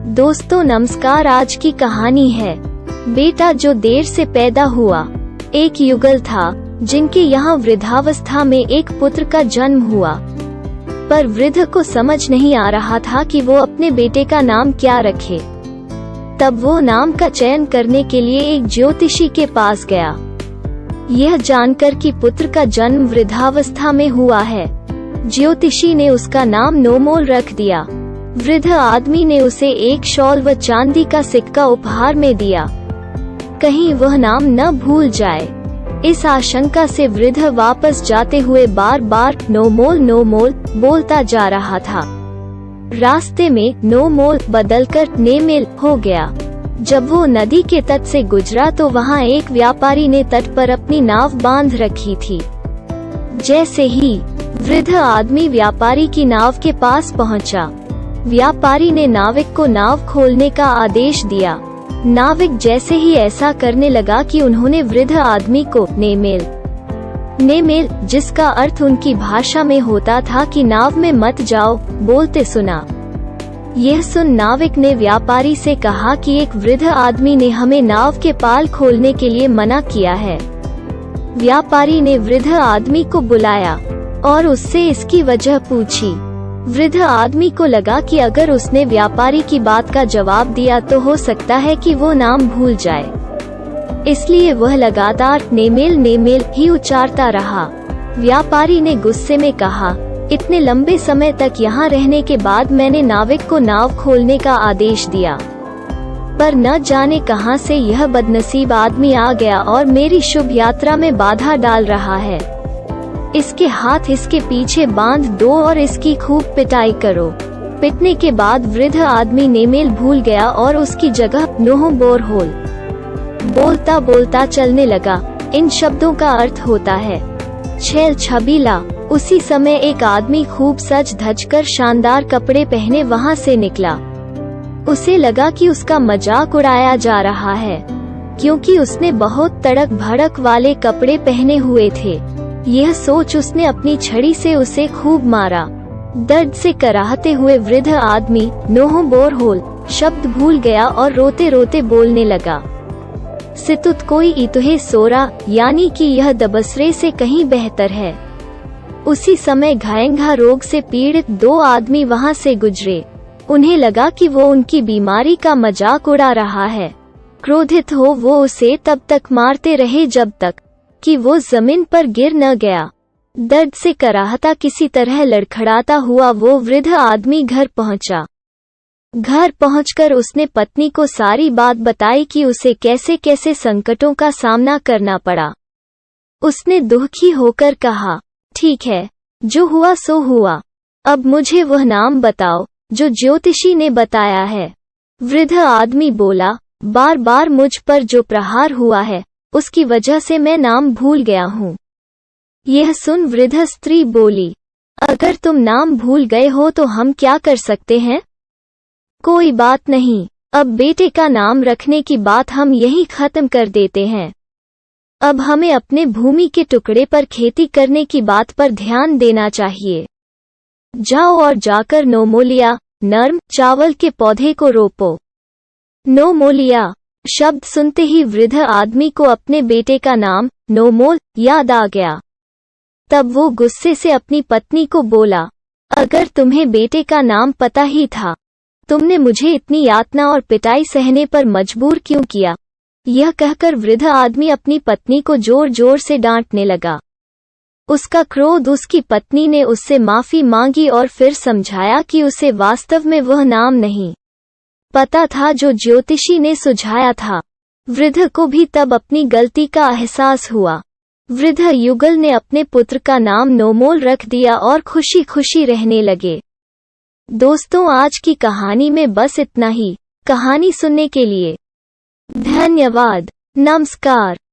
दोस्तों नमस्कार। आज की कहानी है बेटा जो देर से पैदा हुआ। एक युगल था जिनके यहाँ वृद्धावस्था में एक पुत्र का जन्म हुआ, पर वृद्ध को समझ नहीं आ रहा था कि वो अपने बेटे का नाम क्या रखे। तब वो नाम का चयन करने के लिए एक ज्योतिषी के पास गया। यह जानकर कि पुत्र का जन्म वृद्धावस्था में हुआ है, ज्योतिषी ने उसका नाम नोमोल रख दिया। वृद्ध आदमी ने उसे एक शॉल व चांदी का सिक्का उपहार में दिया, कहीं वह नाम न भूल जाए। इस आशंका से वृद्ध वापस जाते हुए बार बार नोमोल नोमोल बोलता जा रहा था। रास्ते में नोमोल बदलकर नेमेल हो गया। जब वो नदी के तट से गुजरा तो वहाँ एक व्यापारी ने तट पर अपनी नाव बांध रखी थी। जैसे ही वृद्ध आदमी व्यापारी की नाव के पास पहुँचा, व्यापारी ने नाविक को नाव खोलने का आदेश दिया। नाविक जैसे ही ऐसा करने लगा कि उन्होंने वृद्ध आदमी को नेमेल, जिसका अर्थ उनकी भाषा में होता था कि नाव में मत जाओ, बोलते सुना। यह सुन नाविक ने व्यापारी से कहा कि एक वृद्ध आदमी ने हमें नाव के पाल खोलने के लिए मना किया है। व्यापारी ने वृद्ध आदमी को बुलाया और उससे इसकी वजह पूछी। वृद्ध आदमी को लगा कि अगर उसने व्यापारी की बात का जवाब दिया तो हो सकता है कि वो नाम भूल जाए, इसलिए वह लगातार नेमेल ही उच्चारता रहा। व्यापारी ने गुस्से में कहा, इतने लंबे समय तक यहाँ रहने के बाद मैंने नाविक को नाव खोलने का आदेश दिया, पर न जाने कहां से यह बदनसीब आदमी आ गया और मेरी शुभ यात्रा में बाधा डाल रहा है। इसके हाथ इसके पीछे बांध दो और इसकी खूब पिटाई करो। पिटने के बाद वृद्ध आदमी नेमेल भूल गया और उसकी जगह नोह बोरहोल बोलता बोलता चलने लगा। इन शब्दों का अर्थ होता है छैल छबीला। उसी समय एक आदमी खूब सज धज कर शानदार कपड़े पहने वहां से निकला। उसे लगा कि उसका मजाक उड़ाया जा रहा है, क्योंकि उसने बहुत तड़क भड़क वाले कपड़े पहने हुए थे। यह सोच उसने अपनी छड़ी से उसे खूब मारा। दर्द से कराहते हुए वृद्ध आदमी नोह बोरहोल शब्द भूल गया और रोते रोते बोलने लगा, सितुत कोई इतुहे सोरा, यानी कि यह दबसरे से कहीं बेहतर है। उसी समय घायंघा रोग से पीड़ित दो आदमी वहां से गुजरे। उन्हें लगा कि वो उनकी बीमारी का मजाक उड़ा रहा है। क्रोधित हो वो उसे तब तक मारते रहे जब तक कि वो जमीन पर गिर न गया। दर्द से कराहता किसी तरह लड़खड़ाता हुआ वो वृद्ध आदमी घर पहुंचा। घर पहुंचकर उसने पत्नी को सारी बात बताई कि उसे कैसे कैसे संकटों का सामना करना पड़ा। उसने दुखी होकर कहा, ठीक है, जो हुआ सो हुआ, अब मुझे वह नाम बताओ जो ज्योतिषी ने बताया है। वृद्ध आदमी बोला, बार बार मुझ पर जो प्रहार हुआ है उसकी वजह से मैं नाम भूल गया हूँ। यह सुन वृद्ध स्त्री बोली, अगर तुम नाम भूल गए हो तो हम क्या कर सकते हैं? कोई बात नहीं, अब बेटे का नाम रखने की बात हम यहीं खत्म कर देते हैं। अब हमें अपने भूमि के टुकड़े पर खेती करने की बात पर ध्यान देना चाहिए। जाओ और जाकर नोमोलिया नर्म चावल के पौधे को रोपो। नोमोलिया शब्द सुनते ही वृद्ध आदमी को अपने बेटे का नाम नोमोल याद आ गया। तब वो गुस्से से अपनी पत्नी को बोला, अगर तुम्हें बेटे का नाम पता ही था, तुमने मुझे इतनी यातना और पिटाई सहने पर मजबूर क्यों किया? यह कहकर वृद्ध आदमी अपनी पत्नी को जोर जोर से डांटने लगा। उसका क्रोध उसकी पत्नी ने उससे माफी मांगी और फिर समझाया कि उसे वास्तव में वह नाम नहीं पता था जो ज्योतिषी ने सुझाया था। वृद्ध को भी तब अपनी गलती का एहसास हुआ। वृद्ध युगल ने अपने पुत्र का नाम नोमोल रख दिया और खुशी खुशी रहने लगे। दोस्तों आज की कहानी में बस इतना ही। कहानी सुनने के लिए धन्यवाद। नमस्कार।